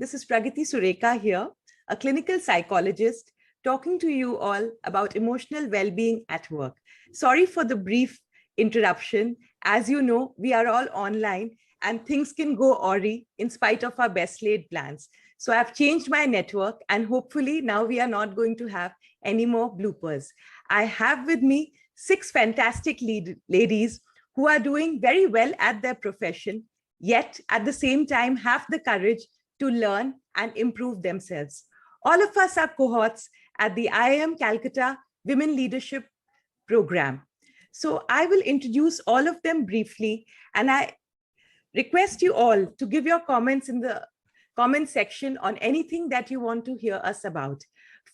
This is Pragati Sureka here, a clinical psychologist talking to you all about emotional well-being at work. Sorry for the brief interruption. As you know, we are all online and things can go awry in spite of our best laid plans. So I've changed my network and hopefully now we are not going to have any more bloopers. I have with me 6 fantastic ladies who are doing very well at their profession, yet at the same time have the courage to learn and improve themselves. All of us are cohorts at the IIM Calcutta Women Leadership Program. So I will introduce all of them briefly, and I request you all to give your comments in the comment section on anything that you want to hear us about.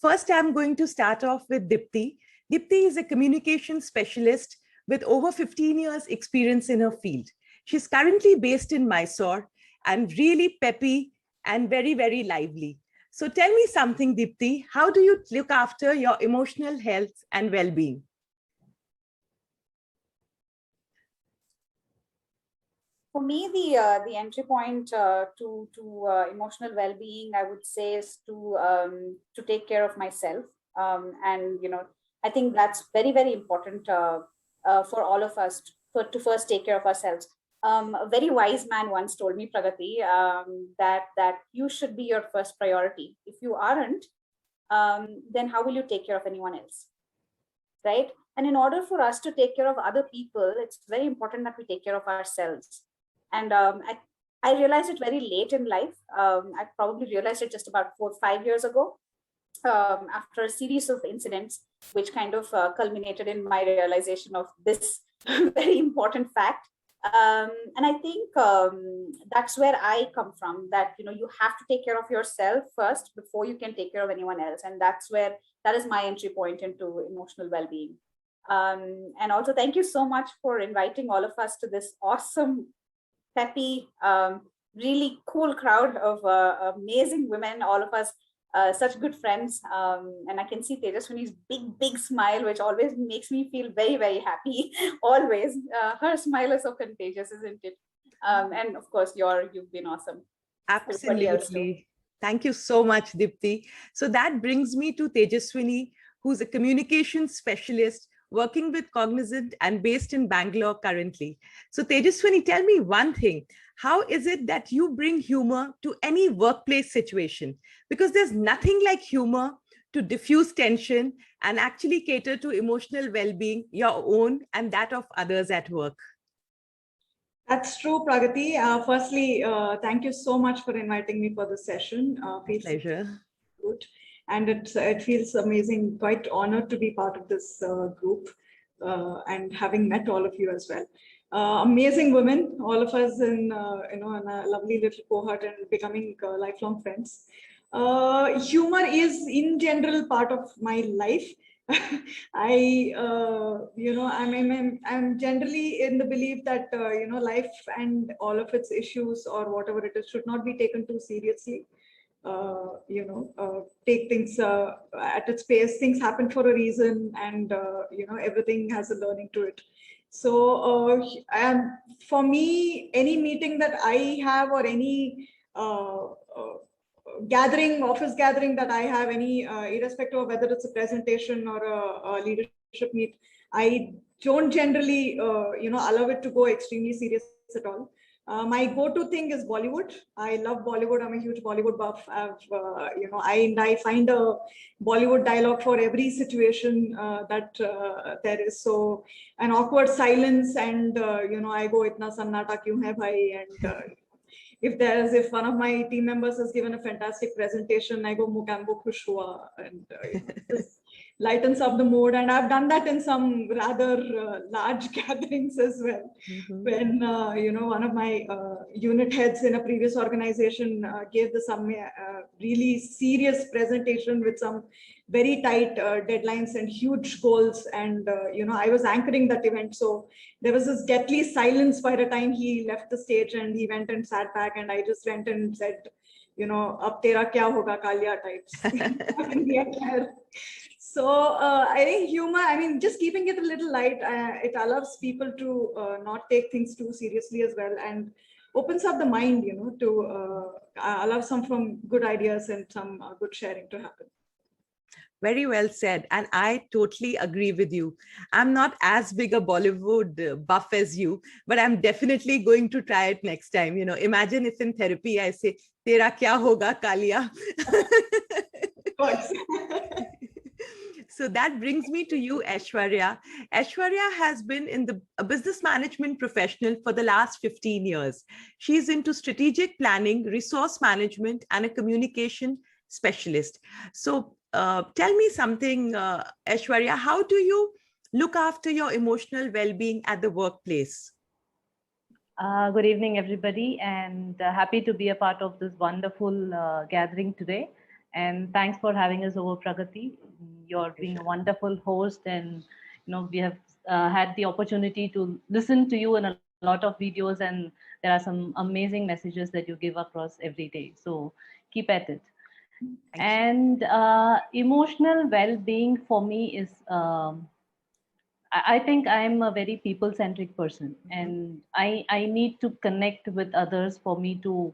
First, I'm going to start off with Dipti. Dipti is a communication specialist with over 15 years experience in her field. She's currently based in Mysore and really peppy and very, very lively. So tell me something, Dipti, how do you look after your emotional health and well-being? For me, the entry point to emotional well-being, I would say, is to take care of myself. And I think that's very, very important for all of us to first take care of ourselves. A very wise man once told me, Pragati, that you should be your first priority. If you aren't, then how will you take care of anyone else, right? And in order for us to take care of other people, it's very important that we take care of ourselves. And I realized it very late in life. I probably realized it just about 4 or 5 years ago, after a series of incidents, which kind of culminated in my realization of this very important fact. And I think that's where I come from, that you have to take care of yourself first before you can take care of anyone else. And that is my entry point into emotional well-being. And also, thank you so much for inviting all of us to this awesome, peppy, really cool crowd of amazing women, all of us such good friends. And I can see Tejaswini's big smile, which always makes me feel very, very happy. Always. Her smile is so contagious, isn't it? And of course, you've been awesome. Absolutely. Thank you so much, Dipti. So that brings me to Tejaswini, who's a communications specialist working with Cognizant and based in Bangalore currently. So Tejaswini, tell me one thing. How is it that you bring humor to any workplace situation? Because there's nothing like humor to diffuse tension and actually cater to emotional well-being, your own and that of others at work. That's true, Pragati. Firstly, thank you so much for inviting me for this session. Pleasure. Good. And it feels amazing, quite honored to be part of this group and having met all of you as well. Amazing women, all of us in a lovely little cohort and becoming lifelong friends. Humor is in general part of my life. I'm generally in the belief that life and all of its issues or whatever it is should not be taken too seriously. Take things at its pace. Things happen for a reason, and everything has a learning to it. So, and for me, any meeting that I have or any office gathering that I have, any irrespective of whether it's a presentation or a leadership meet, I don't generally allow it to go extremely serious at all. My go-to thing is Bollywood. I love Bollywood. I'm a huge Bollywood buff. I find a Bollywood dialogue for every situation that there is. So an awkward silence, and I go "Itna sannata kyun hai bhai?" And if one of my team members has given a fantastic presentation, I go "Mukambo khush hua," and this lightens up the mood. And I've done that in some rather large gatherings as well. Mm-hmm. When one of my unit heads in a previous organization gave some really serious presentation with some very tight deadlines and huge goals, and I was anchoring that event, so there was this deathly silence by the time he left the stage, and he went and sat back, and I just went and said, "Ab tera kya hoga Kalia" types. So I think humor, just keeping it a little light, it allows people to not take things too seriously as well. And opens up the mind, to allow some good ideas and some good sharing to happen. Very well said. And I totally agree with you. I'm not as big a Bollywood buff as you, but I'm definitely going to try it next time. Imagine if in therapy I say, Tera kya hoga, Kalia? So that brings me to you, Aishwarya. Aishwarya has been in a business management professional for the last 15 years. She's into strategic planning, resource management, and a communication specialist. So tell me something, Aishwarya, how do you look after your emotional well-being at the workplace? Good evening, everybody, and happy to be a part of this wonderful gathering today. And thanks for having us over, Pragati. You're being a wonderful host, and we have had the opportunity to listen to you in a lot of videos, and there are some amazing messages that you give across every day. So keep at it. And emotional well-being for me is. I think I'm a very people-centric person, and I need to connect with others for me to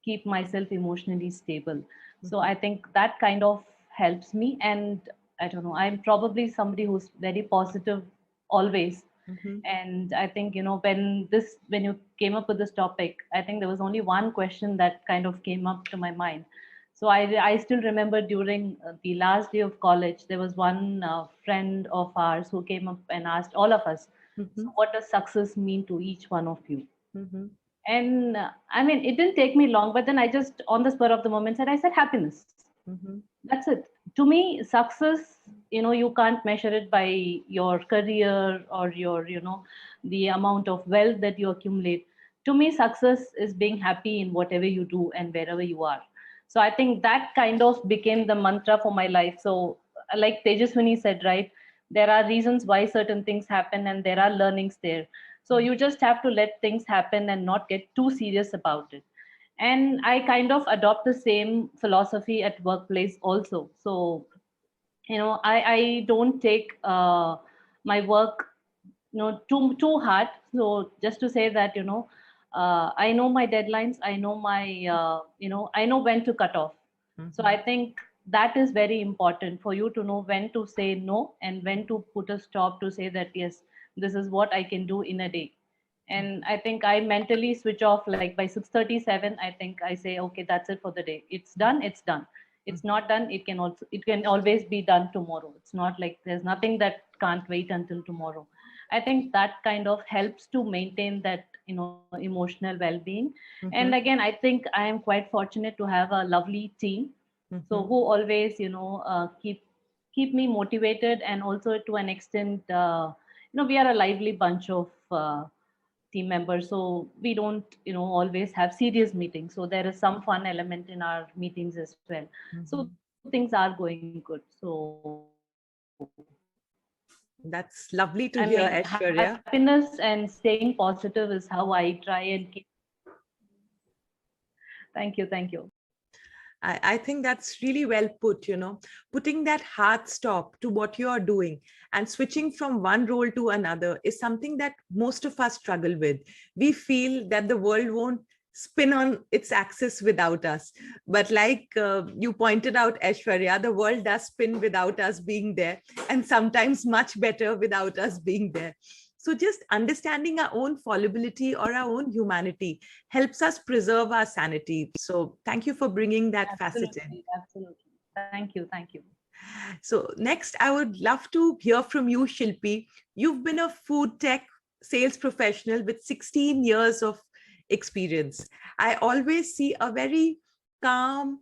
keep myself emotionally stable. So I think that kind of helps me. And I don't know, I'm probably somebody who's very positive always. And I think, when you came up with this topic, I think there was only one question that kind of came up to my mind. So I still remember during the last day of college, there was one friend of ours who came up and asked all of us, so what does success mean to each one of you? And I mean, it didn't take me long, but then I just, on the spur of the moment, I said happiness. That's it. To me, success, you can't measure it by your career or your, the amount of wealth that you accumulate. To me, success is being happy in whatever you do and wherever you are. So I think that kind of became the mantra for my life. So like Tejaswini said, right, there are reasons why certain things happen and there are learnings there. So you just have to let things happen and not get too serious about it. And I kind of adopt the same philosophy at workplace also. So, I don't take my work, too hard. So just to say that, I know my deadlines, I know I know when to cut off. So I think that is very important for you to know when to say no and when to put a stop to say that, yes, this is what I can do in a day. And I think I mentally switch off like by 6:37. I think I say, okay, that's it for the day. It's done. It's done. It's not done. It can always be done tomorrow. It's not like there's nothing that can't wait until tomorrow. I think that kind of helps to maintain that, emotional well-being. And again, I think I am quite fortunate to have a lovely team. So who always, keep me motivated, and also to an extent, we are a lively bunch of team members, so we don't always have serious meetings, so there is some fun element in our meetings as well. So things are going good. So that's lovely to hear, Aishwarya. Happiness and staying positive is how I try and keep. Thank you. I think that's really well put, putting that hard stop to what you are doing and switching from one role to another is something that most of us struggle with. We feel that the world won't spin on its axis without us. But like you pointed out, Aishwarya, the world does spin without us being there, and sometimes much better without us being there. So just understanding our own fallibility or our own humanity helps us preserve our sanity. So thank you for bringing that facet in. Absolutely. Thank you. So next, I would love to hear from you, Shilpi. You've been a food tech sales professional with 16 years of experience. I always see a very calm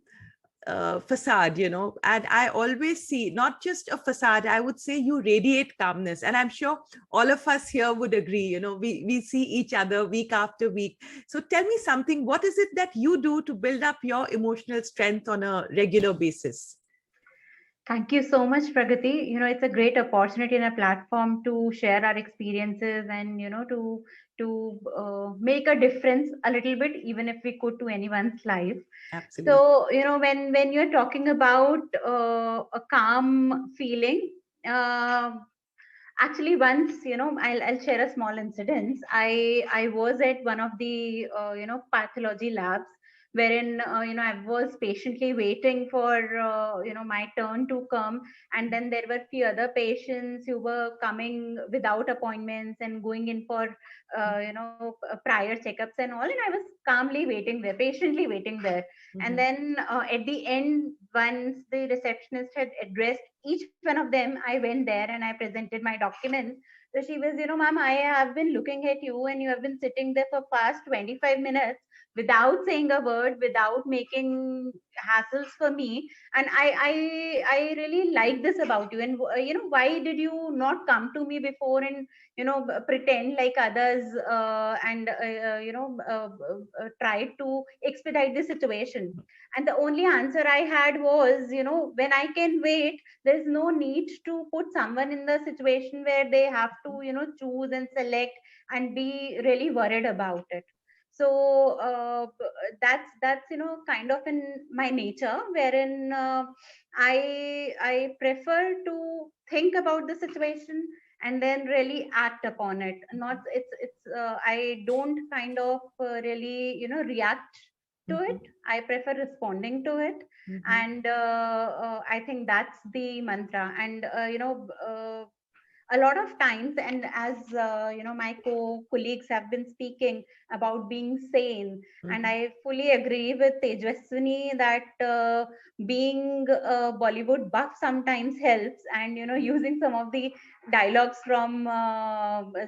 facade, and I always see not just a facade, I would say you radiate calmness. And I'm sure all of us here would agree, we see each other week after week. So tell me something, what is it that you do to build up your emotional strength on a regular basis? Thank you so much, Pragati. It's a great opportunity and a platform to share our experiences and, to make a difference a little bit, even if we could, to anyone's life. Absolutely. So, when you're talking about a calm feeling, Actually, once, I'll share a small incident. I was at one of the pathology labs, wherein I was patiently waiting for my turn to come, and then there were few other patients who were coming without appointments and going in for prior checkups and all, and I was calmly waiting there, patiently waiting there. And then at the end, once the receptionist had addressed each one of them, I went there and I presented my documents. So she was, ma'am, I have been looking at you and you have been sitting there for past 25 minutes without saying a word, without making hassles for me. And I really like this about you. And, why did you not come to me before and, pretend like others and, try to expedite the situation? And the only answer I had was, when I can wait, there's no need to put someone in the situation where they have to choose and select and be really worried about it. So that's kind of in my nature, wherein I prefer to think about the situation and then really act upon it. Not it's I don't kind of really react to it. I prefer responding to it. And I think that's the mantra. And a lot of times, and as my colleagues have been speaking about being sane, and I fully agree with Tejaswini that being a Bollywood buff sometimes helps, and using some of the dialogues from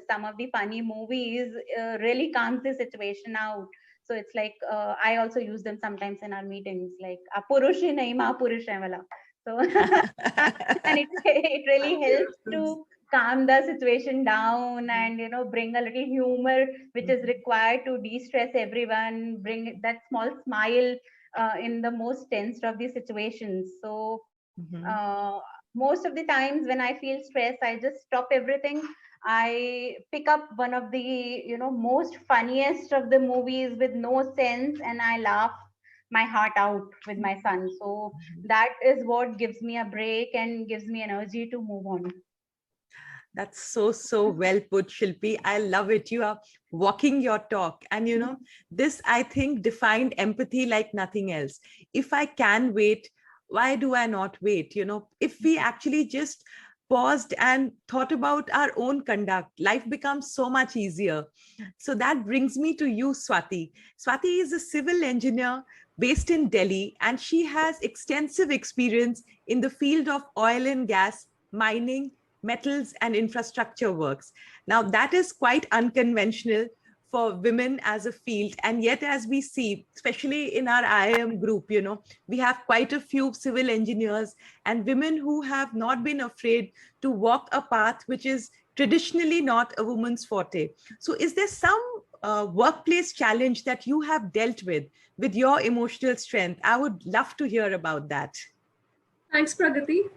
some of the funny movies really calms the situation out. So it's like I also use them sometimes in our meetings, like "Purush hi nahi, Mahapurush hai wala." So and it really helps to calm the situation down and bring a little humor which is required to de-stress everyone, bring that small smile in the most tensed of the situations. So most of the times when I feel stressed, I just stop everything. I pick up one of the most funniest of the movies with no sense, and I laugh my heart out with my son. So that is what gives me a break and gives me energy to move on. That's so well put, Shilpi. I love it. You are walking your talk. And this, I think, defined empathy like nothing else. If I can wait, why do I not wait? If we actually just paused and thought about our own conduct, life becomes so much easier. So that brings me to you, Swati. Swati is a civil engineer based in Delhi, and she has extensive experience in the field of oil and gas, mining, metals, and infrastructure works. Now, that is quite unconventional for women as a field. And yet, as we see, especially in our IIM group, we have quite a few civil engineers and women who have not been afraid to walk a path which is traditionally not a woman's forte. So is there some workplace challenge that you have dealt with your emotional strength? I would love to hear about that. Thanks, Pragati.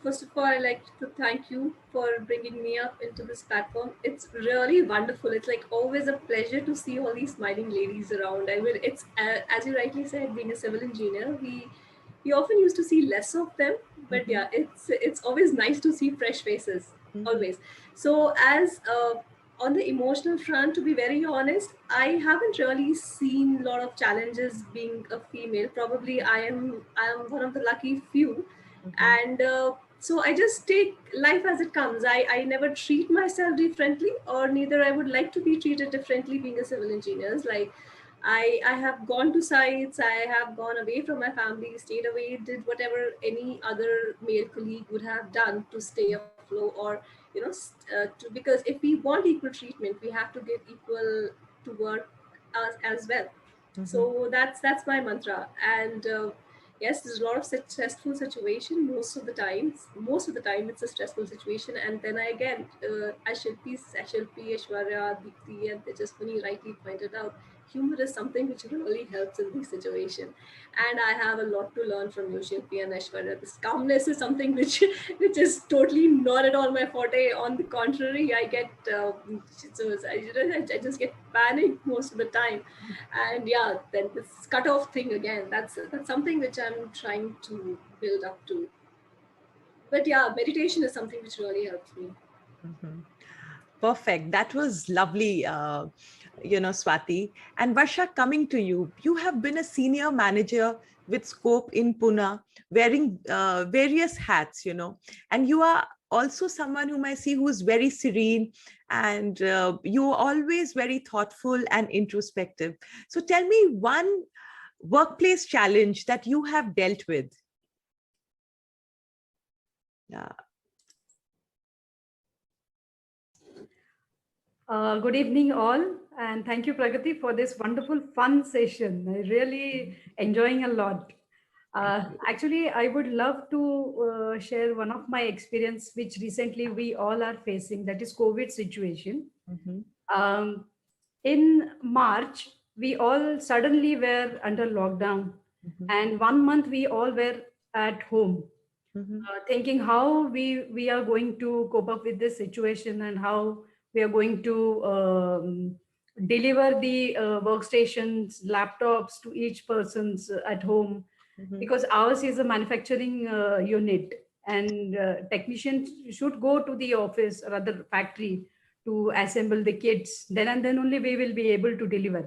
First of all, I'd like to thank you for bringing me up into this platform. It's really wonderful. It's like always a pleasure to see all these smiling ladies around. I mean, it's as you rightly said, being a civil engineer, we often used to see less of them, but yeah, it's always nice to see fresh faces, always. So as on the emotional front, to be very honest, I haven't really seen a lot of challenges being a female. Probably I am one of the lucky few, and so I just take life as it comes. I never treat myself differently, or neither I would like to be treated differently. Being a civil engineer, like I have gone to sites, I have gone away from my family, stayed away, did whatever any other male colleague would have done to stay afloat, or because if we want equal treatment, we have to give equal to work as well. So that's my mantra. And yes, there's a lot of stressful situation most of the time it's a stressful situation. And then I again Ashilpi, Aishwarya, Deepti and Tejaswini rightly pointed out, humor is something which really helps in this situation. And I have a lot to learn from you, Shilpi and Aishwarya. This calmness is something which is totally not at all my forte. On the contrary, I get I just get panicked most of the time. And yeah, then this cutoff thing again, that's something which I'm trying to build up to. But yeah, meditation is something which really helps me. Mhm. Perfect. That was lovely, Swati. And Varsha, coming to you, you have been a senior manager with Scope in Pune, wearing various hats, and you are also someone whom I see who is very serene, and you are always very thoughtful and introspective. So tell me one workplace challenge that you have dealt with. Yeah. Good evening, all, and thank you, Pragati, for this wonderful, fun session. I really enjoying a lot. Actually, I would love to share one of my experience, which recently we all are facing, that is COVID situation. Mhm. Um, in March, we all suddenly were under lockdown, Mhm. and 1 month we all were at home, Mhm. thinking how we are going to cope up with this situation and how we are going to deliver the workstations, laptops to each person's at home, Mhm. because ours is a manufacturing unit, and technicians should go to the office, rather factory, to assemble the kits. Then and then only we will be able to deliver.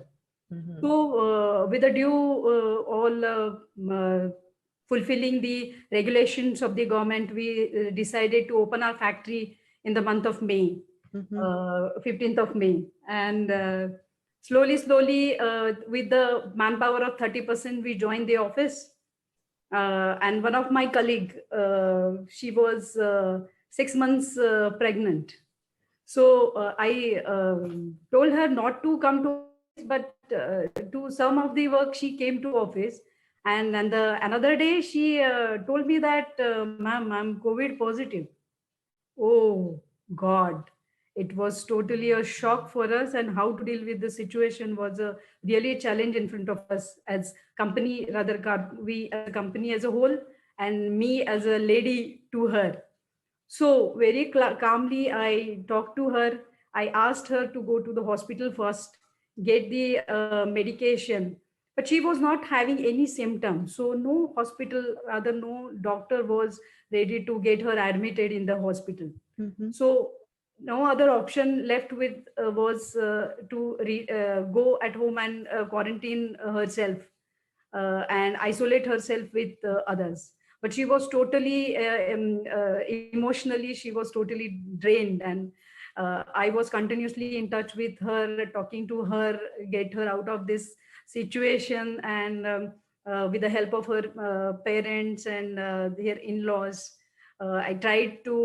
Mhm. So, with a due all fulfilling the regulations of the government, we decided to open our factory in the month of May, Mhm. 15th of May. And slowly, with the manpower of 30%, we joined the office. And one of my colleague, she was 6 months pregnant. So I told her not to come to office, but to some of the work she came to office. And another day she told me that, ma'am, I'm COVID positive. Oh God, it was totally a shock for us, and how to deal with the situation was a really a challenge in front of us as company, rather we as a company as a whole, and me as a lady to her. So very calmly, I talked to her. I asked her to go to the hospital first, get the medication, but she was not having any symptoms. So no hospital, rather no doctor was ready to get her admitted in the hospital. Mhm. So no other option left with was to go at home and quarantine herself and isolate herself with others. But she was totally emotionally, she was totally drained, and I was continuously in touch with her, talking to her, get her out of this situation, and with the help of her parents and their in-laws, I tried to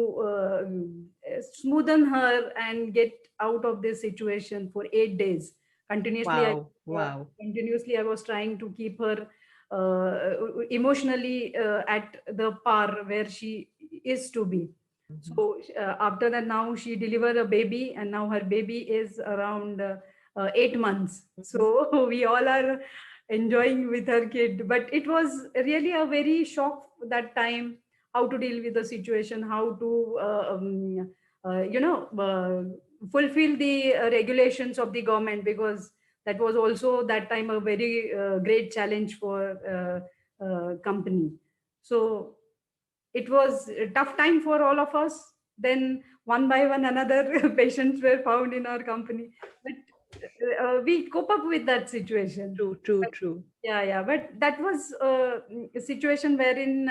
smoothen her and get out of this situation for 8 days continuously. Wow. Wow. Continuously I was trying to keep her emotionally at the par where she is to be. Mhm. So after that, now she delivered a baby, and now her baby is around 8 months. So we all are enjoying with her kid, but it was really a very shock that time, how to deal with the situation, how to fulfill the regulations of the government, because that was also that time a very great challenge for company. So it was a tough time for all of us. Then one by one, another patients were found in our company, but we cope up with that situation. True, true, But, true. yeah, but that was a situation wherein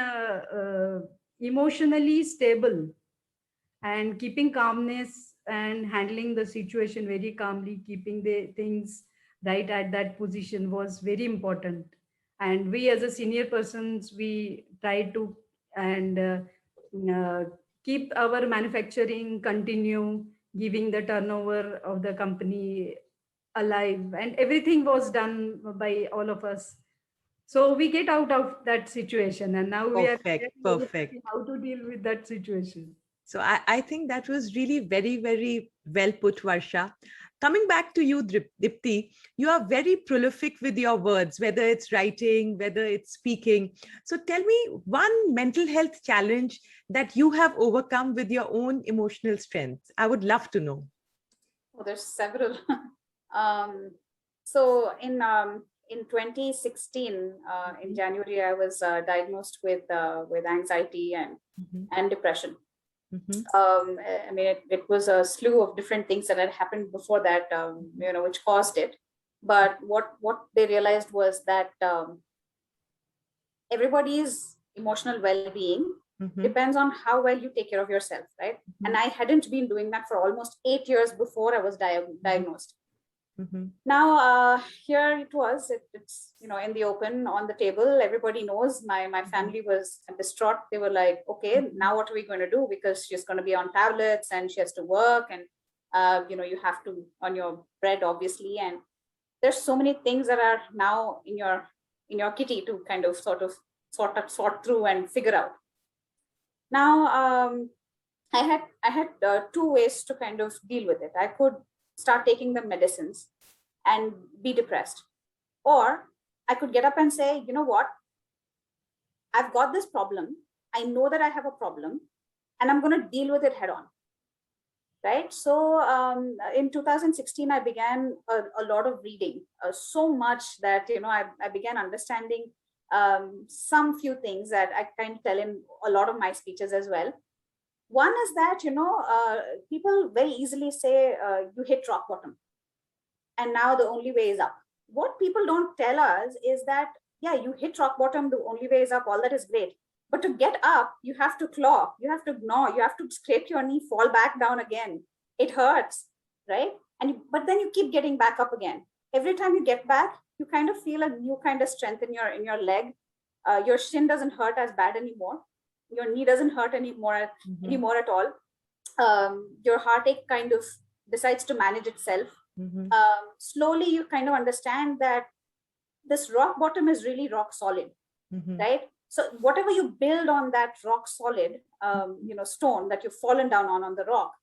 emotionally stable and keeping calmness and handling the situation very calmly, keeping the things right at that position was very important. And we as a senior persons, we tried to and uh, keep our manufacturing continue, giving the turnover of the company alive, and everything was done by all of us. So we get out of that situation, and now we are Perfect, really very happy perfect. how to deal with that situation. So I think that was really very, very well put, Varsha. Coming back to you, Dipti, you are very prolific with your words, whether it's writing, whether it's speaking. So tell me one mental health challenge that you have overcome with your own emotional strength. I would love to know. Oh, there's several. um, so in 2016, in January, I was diagnosed with anxiety Mhm. and depression. Mhm. I mean, it was a slew of different things that had happened before that, which caused it. But what they realized was that everybody's emotional well-being Mhm. depends on how well you take care of yourself, right? Mhm. And I hadn't been doing that for almost 8 years before I was diagnosed. Mhm. Now here it was, it's in the open on the table. Everybody knows. My family was distraught. They were like, okay, now what are we going to do, because she's going to be on tablets and she has to work, and you have to on your bread, obviously, and there's so many things that are now in your kitty to kind of sort through and figure out. Now I had 2 ways to kind of deal with it. I could start taking the medicines and be depressed, or I could get up and say, you know what, I've got this problem. I know that I have a problem, and I'm going to deal with it head on. Right. So in 2016, I began a lot of reading, so much that, I began understanding some few things that I kind of tell in a lot of my speeches as well. One is that, people very easily say you hit rock bottom and now the only way is up. What people don't tell us is that, yeah, you hit rock bottom, the only way is up, all that is great. But to get up, you have to claw, you have to gnaw, you have to scrape your knee, fall back down again. It hurts, right? But then you keep getting back up again. Every time you get back, you kind of feel a new kind of strength in your leg. Your shin doesn't hurt as bad anymore. Your knee doesn't hurt anymore at all. Your heartache kind of decides to manage itself. Slowly you kind of understand that this rock bottom is really rock solid, right? So whatever you build on that rock solid, stone that you've fallen down on the rock,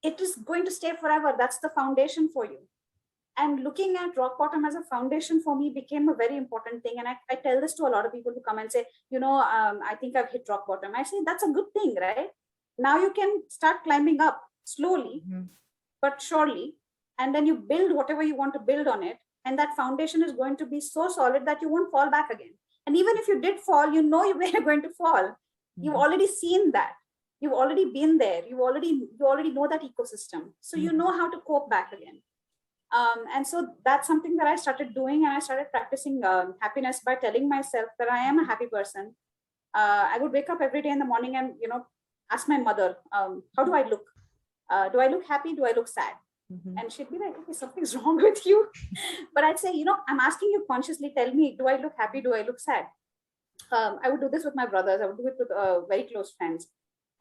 it is going to stay forever. That's the foundation for you. And looking at rock bottom as a foundation for me became a very important thing. And I tell this to a lot of people who come and say, I think I've hit rock bottom. I say, that's a good thing, right? Now you can start climbing up slowly, but surely. And then you build whatever you want to build on it. And that foundation is going to be so solid that you won't fall back again. And even if you did fall, you know where you're going to fall. You've already seen that. You've already been there. You already know that ecosystem. So you know how to cope back again. And so that's something that I started doing, and I started practicing happiness by telling myself that I am a happy person. I would wake up every day in the morning and, ask my mother, how do I look? Do I look happy? Do I look sad? And she'd be like, okay, something's wrong with you. But I'd say, I'm asking you consciously, tell me, do I look happy? Do I look sad? I would do this with my brothers. I would do it with very close friends.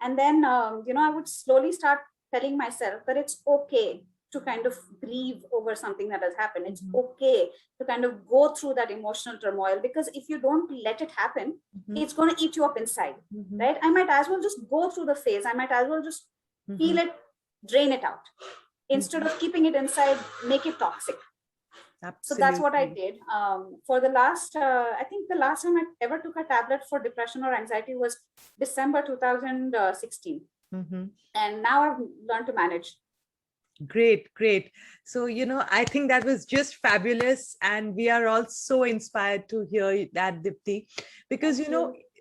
And then, I would slowly start telling myself that it's okay to kind of grieve over something that has happened. It's okay to kind of go through that emotional turmoil, because if you don't let it happen, it's going to eat you up inside, right? I might as well just go through the phase. I might as well just feel it, drain it out, instead of keeping it inside, make it toxic. Absolutely. So that's what I did. For the last, I think the last time I ever took a tablet for depression or anxiety was December 2016. And now I've learned to manage. Great, great. So, I think that was just fabulous. And we are all so inspired to hear that, Dipti, because,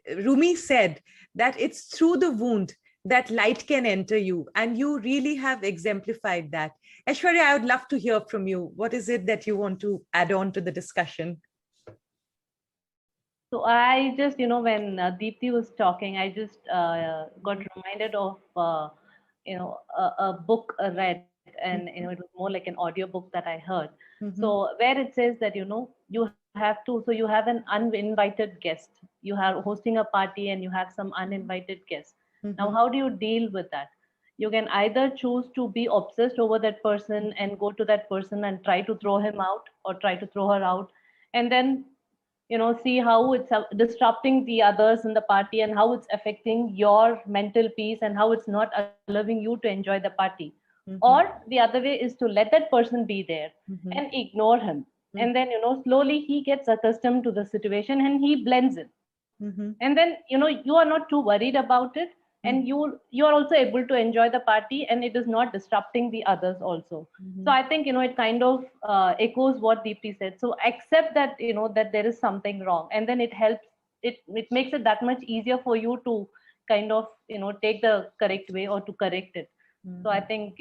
Rumi said that it's through the wound that light can enter you. And you really have exemplified that. Aishwarya, I would love to hear from you. What is it that you want to add on to the discussion? So I just, when Deepti was talking, I just got reminded of, a book I read, and it was more like an audio book that I heard. So where it says that, you have to, so you have an uninvited guest. You are hosting a party and you have some uninvited guests. Now, how do you deal with that? You can either choose to be obsessed over that person and go to that person and try to throw him out or try to throw her out, and then see how it's disrupting the others in the party and how it's affecting your mental peace and how it's not allowing you to enjoy the party. Or the other way is to let that person be there and ignore him. And then, slowly he gets accustomed to the situation and he blends in. And then, you are not too worried about it. And you are also able to enjoy the party, and it is not disrupting the others also. So I think, it kind of echoes what Deepti said. So accept that, that there is something wrong, and then it helps, it makes it that much easier for you to kind of, take the correct way or to correct it. So I think,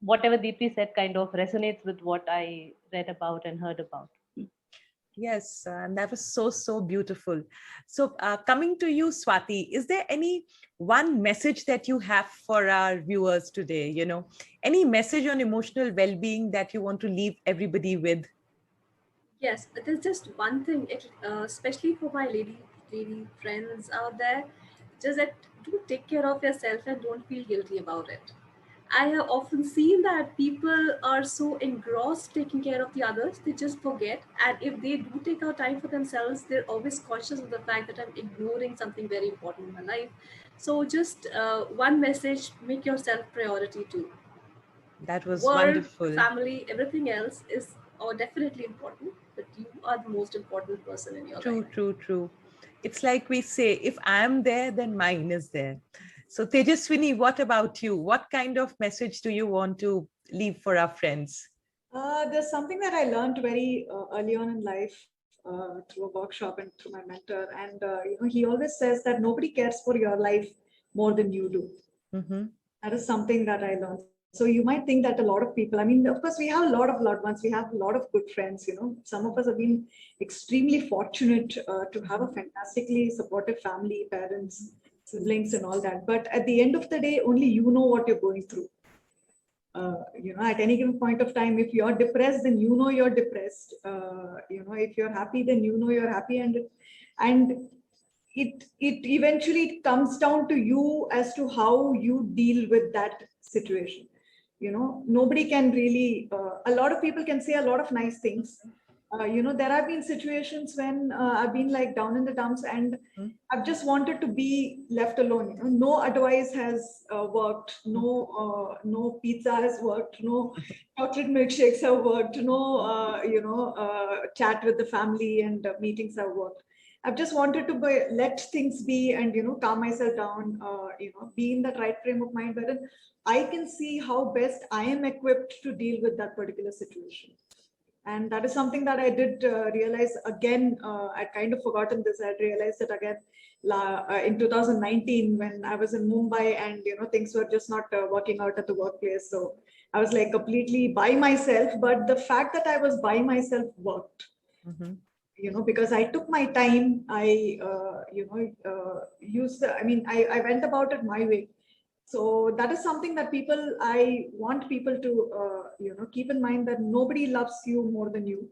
whatever Deepti said kind of resonates with what I read about and heard about. Yes, and that was so, so beautiful. So coming to you, Swati, is there any one message that you have for our viewers today? Any message on emotional well-being that you want to leave everybody with? Yes, there's just one thing, especially for my lady friends out there, just that do take care of yourself and don't feel guilty about it. I have often seen that people are so engrossed taking care of the others, they just forget. And if they do take out time for themselves, they're always conscious of the fact that I'm ignoring something very important in my life. So, just one message, make yourself priority too. That was Work, wonderful. family, everything else is definitely important, but you are the most important person in your True, life. true, true. It's like we say, if I am there, then mine is there. So Tejaswini, what about you? What kind of message do you want to leave for our friends? There's something that I learned very early on in life through a workshop and through my mentor. And he always says that nobody cares for your life more than you do. Mm-hmm. That is something that I learned. So you might think that a lot of people, I mean, of course, we have a lot of loved ones, we have a lot of good friends, some of us have been extremely fortunate to have a fantastically supportive family, parents, siblings and all that. But at the end of the day, only you know what you're going through. At any given point of time, if you're depressed, then you're depressed. If you're happy, then you're happy, and it eventually comes down to you as to how you deal with that situation. Nobody can really. A lot of people can say a lot of nice things. There have been situations when I've been like down in the dumps and I've just wanted to be left alone. No advice has worked. No pizza has worked. No chocolate milkshakes have worked. No, chat with the family and meetings have worked. I've just wanted to let things be and calm myself down. Be in that right frame of mind wherein I can see how best I am equipped to deal with that particular situation. And that is something that I did realize again. I'd kind of forgotten this. I realized it again in 2019 when I was in Mumbai and things were just not working out at the workplace. So I was like completely by myself. But the fact that I was by myself worked. Mm-hmm. Because I took my time. I used. I went about it my way. So that is something that I want people to, keep in mind that nobody loves you more than you.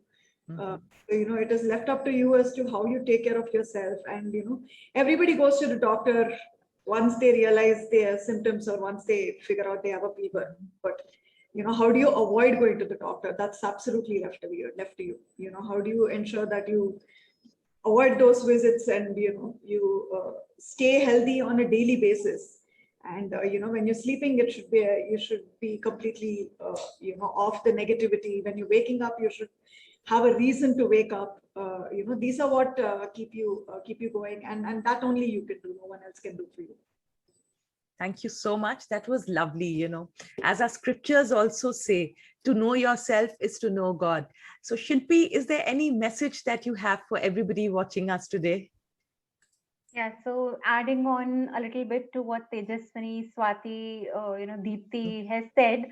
It is left up to you as to how you take care of yourself. And, everybody goes to the doctor once they realize their symptoms or once they figure out they have a fever. But, how do you avoid going to the doctor? That's absolutely left to you. How do you ensure that you avoid those visits and, you stay healthy on a daily basis? And when you're sleeping, you should be completely off the negativity. When you're waking up, you should have a reason to wake up. These are what keep you going, and that only you can do. No one else can do for you. Thank you so much. That was lovely. As our scriptures also say, to know yourself is to know God. So Shilpi, is there any message that you have for everybody watching us today? Yeah, so adding on a little bit to what Tejaswini, Swati, Deepti has said,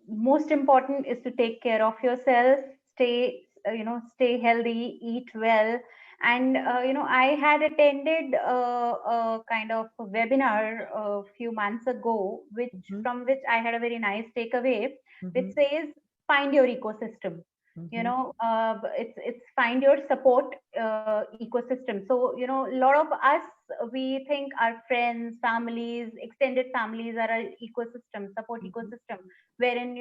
most important is to take care of yourself, stay healthy, eat well. And, I had attended a kind of a webinar a few months ago, from which I had a very nice takeaway, which says, find your ecosystem. It's find your support ecosystem. So a lot of us, we think our friends, families, extended families are our ecosystem, support ecosystem, wherein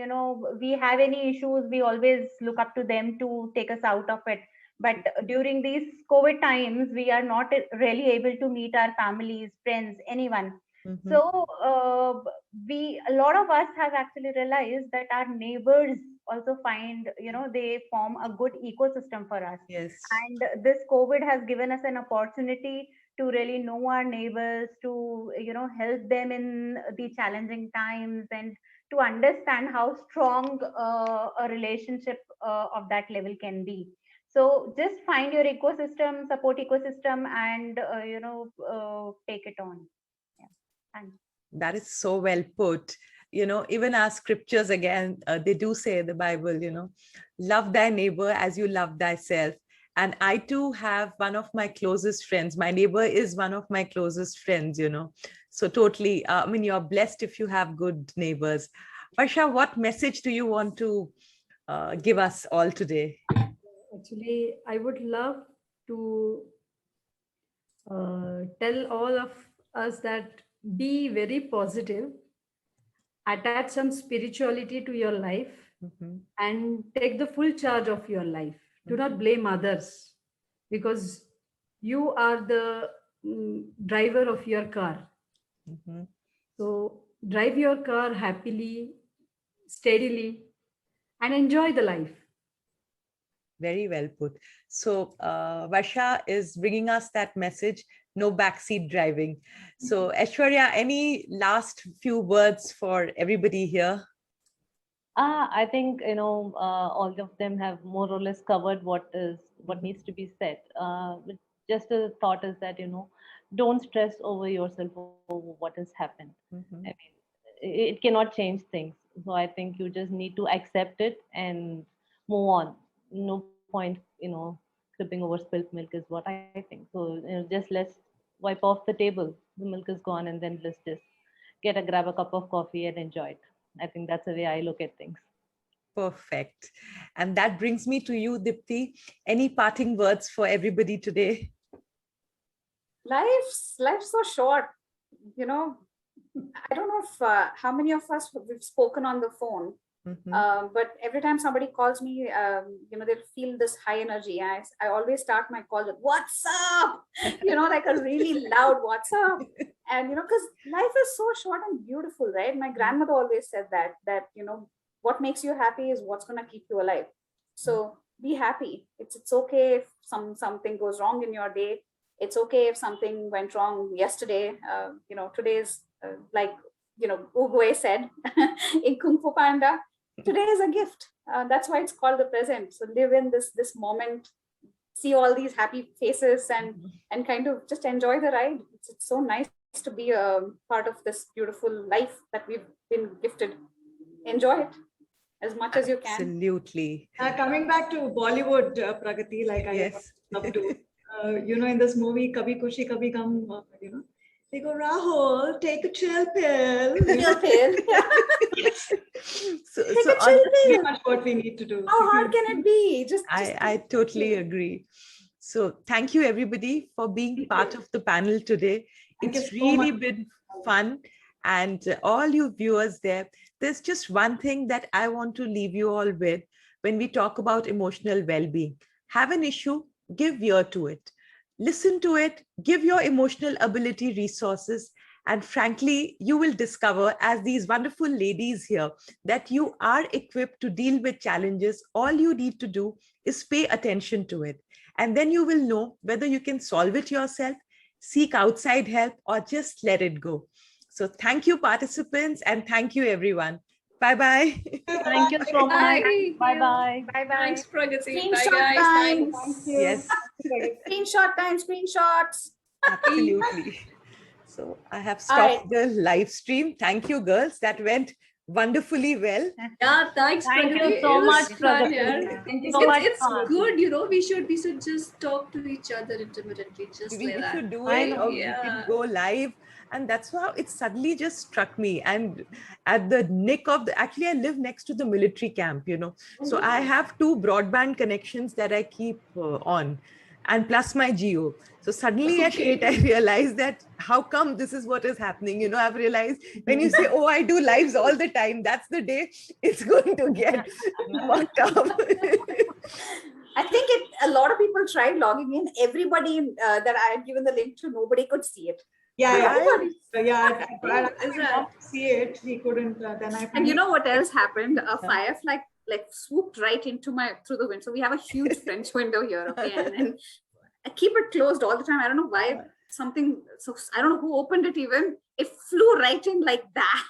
we have any issues, we always look up to them to take us out of it. But during these COVID times, we are not really able to meet our families, friends, anyone. So a lot of us have actually realized that our neighbors also find, they form a good ecosystem for us. Yes. And this COVID has given us an opportunity to really know our neighbors, to, help them in the challenging times, and to understand how strong a relationship of that level can be. So just find your ecosystem, support ecosystem, and take it on. Yeah. Thanks. That is so well put. Even our scriptures again, they do say the Bible, love thy neighbor as you love thyself. And I too have one of my closest friends. My neighbor is one of my closest friends, So totally, I mean, you're blessed if you have good neighbors. Varsha, what message do you want to give us all today? Actually, I would love to tell all of us that be very positive, attach some spirituality to your life, Mhm, and take the full charge of your life. Do not blame others, because you are the driver of your car. mhm. So drive your car happily, steadily, and enjoy the life. Very well put. So Varsha is bringing us that message, no backseat driving. So Aishwarya, any last few words for everybody here? I think all of them have more or less covered what needs to be said. But just a thought is that don't stress over yourself over what has happened. Mhm. I mean, it cannot change things. So I think you just need to accept it and move on. No point, tripping over spilt milk is what I think. So just let's wipe off the table. The milk is gone, and then let's just grab a cup of coffee and enjoy it. I think that's the way I look at things. Perfect. And that brings me to you, Dipti. Any parting words for everybody today? Life's so short, you know. I don't know if how many of us we've spoken on the phone, Mhm. but every time somebody calls me, they'll feel this high energy. And I always start my call with "What's up?" Like a really loud "What's up?" And because life is so short and beautiful, right? My grandmother always said that what makes you happy is what's gonna keep you alive. So be happy. It's okay if something goes wrong in your day. It's okay if something went wrong yesterday. Today's like Uguay said in Kung Fu Panda, today is a gift. That's why it's called the present. So live in this moment, see all these happy faces, and kind of just enjoy the ride. It's so nice to be a part of this beautiful life that we've been gifted. Enjoy it as much as you can. Absolutely. Coming back to Bollywood, Pragati, like I Yes. love to, in this movie, Kabhi Khushi Kabhi Gum, they go, Rahul, take a chill pill. Chill pill. So, Take so a chill Pretty pill. much what we need to do. How hard can it be? Just I totally agree. So thank you everybody for being part of the panel today. Thank you It's so really much. been fun. And all you viewers there's just one thing that I want to leave you all with when we talk about emotional well-being. Have an issue, give ear to it. Listen to it, give your emotional ability resources. And frankly, you will discover, as these wonderful ladies here, that you are equipped to deal with challenges. All you need to do is pay attention to it. And then you will know whether you can solve it yourself, seek outside help, or just let it go. So thank you, participants, and thank you, everyone. Bye-bye. Thank you so much. Bye. Bye-bye. Bye bye. Thanks, Pragati. Bye, screenshot guys. time. Thanks. Yes, Screenshot time. Screenshots. absolutely. So I have All right. stopped the live stream. Thank you, girls. That went wonderfully well. Yeah, thanks, Thank Pragati. you so It was much, fun, Pragati. yeah. Thank you So so much It's fun. good, we should just talk to each other intermittently, just We like that. should do I it, know. or we Yeah. can go live. And that's how it suddenly just struck me. And at the nick of actually, I live next to the military camp, So I have 2 broadband connections that I keep on, and plus my Geo. So suddenly at 8, I realized that how come this is what is happening? I've realized when you say, oh, I do lives all the time, that's the day it's going to get fucked up. I think a lot of people tried logging in. Everybody that I had given the link to, nobody could see it. Yeah, Right? I Is that? see it. He couldn't. Then I. And you know what else happened? A Yeah. firefly like swooped right into through the window. So we have a huge French window here, okay, and I keep it closed all the time. I don't know why. So I don't know who opened it even. It flew right in like that.